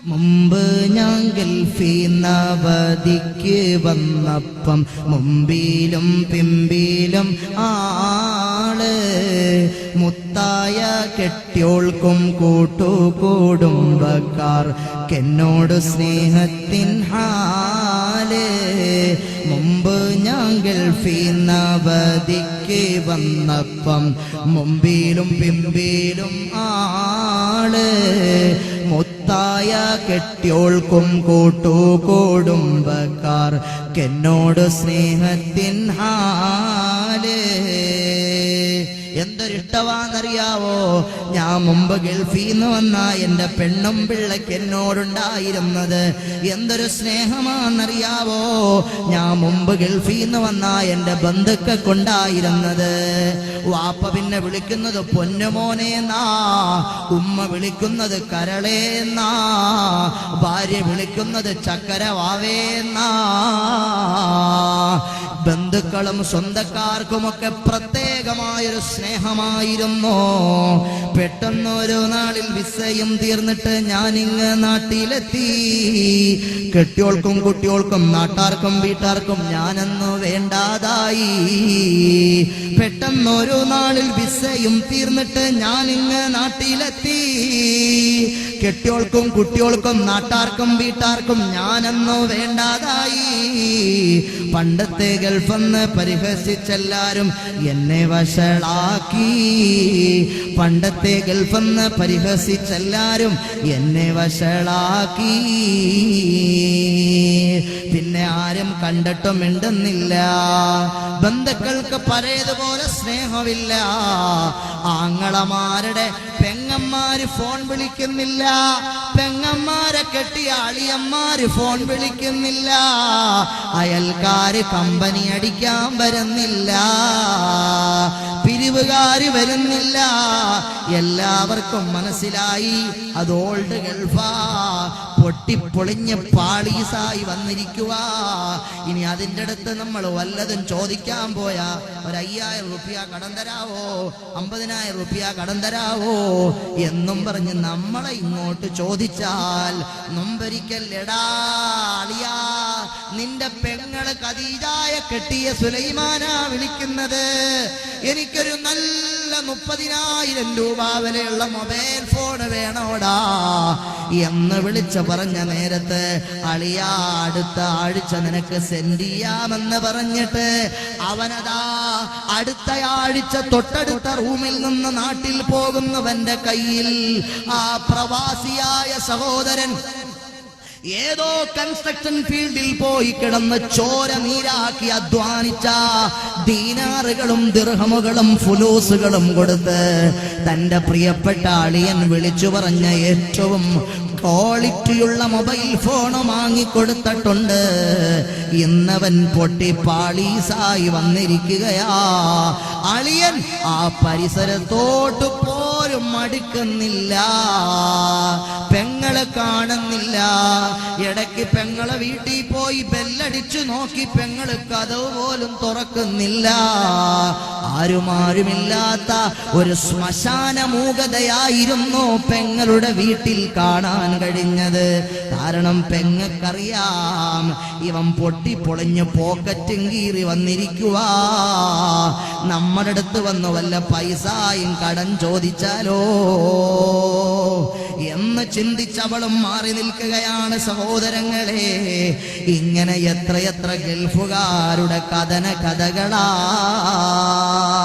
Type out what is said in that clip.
മുമ്പ് ഞാൻ ഗൾഫീന്നവധിക്ക് വന്നപ്പം മുമ്പിലും പിമ്പിലും ആള് മുത്തായ കെട്ടിയോൾക്കും കൂട്ടുകുടുംബക്കാർക്കെന്നോട് സ്നേഹത്തിൻ ഹാല്. മുമ്പ് ഞാൻ ഗൾഫീന്നവധിക്ക് വന്നപ്പം മുമ്പിലും പിമ്പിലും ആള് മുത്തായ കെട്ടിയോൾക്കും കൂട്ടുകുടുംബക്കാർക്കെന്നോട് സ്നേഹത്തിൻ ഹാല്. എന്തൊരിഷ്ടവാന്നറിയാവോ? ഞാൻ മുമ്പ് ഗൾഫീന്ന് വന്ന എന്റെ പെണ്ണും പിള്ളയ്ക്ക് എന്നോടുണ്ടായിരുന്നത് എന്തൊരു സ്നേഹമാണെന്നറിയാവോ? ഞാൻ മുമ്പ് ഗൾഫീന്ന് വന്ന എന്റെ ബന്ധുക്കൾക്കുണ്ടായിരുന്നത്. വാപ്പ പിന്നെ വിളിക്കുന്നത് പൊന്നുമോനേന്നാ, ഉമ്മ വിളിക്കുന്നത് കരളേന്നാ, ഭാര്യ വിളിക്കുന്നത് ചക്കര വാവേന്നാ. ബന്ധുക്കളും സ്വന്തക്കാർക്കുമൊക്കെ പ്രത്യേകമായൊരു സ്നേഹമായിരുന്നു. പെട്ടെന്നൊരു നാളിൽ വിസയും തീർന്നിട്ട് ഞാനിങ്ങ് നാട്ടിലെത്തി. കെട്ടിയോൾക്കും കുട്ടിയോൾക്കും നാട്ടാർക്കും വീട്ടാർക്കും ഞാനന്ന് വേണ്ടാതായി. പെട്ടെന്നൊരു നാളിൽ വിസയും തീർന്നിട്ട് ഞാനിങ്ങ് നാട്ടിലെത്തി. കെട്ടിയോൾക്കും കുട്ടിയോൾക്കും നാട്ടാർക്കും വീട്ടാർക്കും ഞാനന്ന് വേണ്ടാതായി. പണ്ടത്തെ ഗൾഫെന്ന് പരിഹസിച്ചെല്ലാരും എന്നെ വഷളാക്കി. പണ്ടത്തെ ഗൾഫെന്ന് പരിഹസിച്ചെല്ലാരും എന്നെ വഷളാക്കി. പിന്നെ ആരും കണ്ടിട്ടും മിണ്ടുന്നില്ല. ബന്ധുക്കൾക്ക് പഴയതുപോലെ സ്നേഹമില്ല. ആങ്ങളമാരുടെ പെങ്ങന്മാര് ഫോൺ വിളിക്കുന്നില്ല. പെങ്ങന്മാരെ കെട്ടിയ അളിയന്മാര് ഫോൺ വിളിക്കുന്നില്ല. അയൽക്കാര് കമ്പനി അടിക്കാൻ വരുന്നില്ല. പിരിവുകാര് വരുന്നില്ല. എല്ലാവർക്കും മനസ്സിലായി അത് ഓൾഡ് ഗൾഫാ, പൊട്ടിപ്പൊളിഞ്ഞ് പാളീസായി വന്നിരിക്കുക. ഇനി അതിൻ്റെ അടുത്ത് നമ്മൾ വല്ലതും ചോദിക്കാൻ പോയാ ഒരു 5000 റുപ്യ കടം തരാവോ, 50,000 റുപ്യ കടം തരാവോ എന്നും പറഞ്ഞ് നമ്മളെ ഇങ്ങോട്ട് ചോദിച്ചാൽ നൊമ്പരിക്കല്ലെടാ അളിയാ, നിന്റെ പെങ്ങള് ഖദീജായ കെട്ടിയ സുലൈമാനാ വിളിക്കുന്നത്. എനിക്കൊരു നല്ല 30,000 രൂപ വിലയുള്ള മൊബൈൽ ഫോൺ വേണോടാ എന്ന് വിളിച്ചു പറഞ്ഞ നേരത്ത് അളിയാ അടുത്ത ആഴ്ച നിനക്ക് സെൻഡ് ചെയ്യാമെന്ന് പറഞ്ഞിട്ട് അവനതാ അടുത്ത ആഴ്ച തൊട്ടടുത്ത റൂമിൽ നിന്ന് നാട്ടിൽ പോകുന്നവന്റെ കയ്യിൽ ആ പ്രവാസിയായ സഹോദരൻ ഏതോ കൺസ്ട്രക്ഷൻ ഫീൽഡിൽ പോയി കിടന്ന് ചോര നീരാക്കി അധ്വാനിച്ച ദീനാറുകളും ദിർഹമുകളും ഫുലൂസുകളും കൊടുത്ത് തന്റെ പ്രിയപ്പെട്ട അളിയൻ വിളിച്ചു പറഞ്ഞ ഏറ്റവും ക്വാളിറ്റിയുള്ള മൊബൈൽ ഫോൺ വാങ്ങിക്കൊടുത്തിട്ടുണ്ട്. ഇന്നവൻ പൊട്ടി പാളീസായി വന്നിരിക്കുകയാ. അളിയൻ ആ പരിസരത്തോട്ട് പോലും അടുക്കുന്നില്ല. പെങ്ങളെ കാണുന്നില്ല. ഇടയ്ക്ക് പെങ്ങളെ വീട്ടിൽ പോയി ബെല്ലടിച്ചു നോക്കി, പെങ്ങള് കതവ് പോലും തുറക്കുന്നില്ല. ആരുമില്ലാത്ത ഒരു ശ്മശാന മൂകതയായിരുന്നു പെങ്ങളുടെ വീട്ടിൽ കാണാൻ കഴിഞ്ഞത്. കാരണം പെങ്ങൾക്കറിയാം ഇവൻ പൊട്ടിപ്പൊളിഞ്ഞ് പോക്കറ്റും കീറി വന്നിരിക്കുക. നമ്മുടെ അടുത്ത് വന്ന് വല്ല പൈസയും കടം ചോദിച്ചാലോ എന്ന് ചിന്തിച്ചവളും മാറി നിൽക്കുകയാണ്. സഹോദരങ്ങളെ, ഇങ്ങനെ എത്രയെത്ര ഗൾഫുകാരുടെ കഥനകഥകളാ.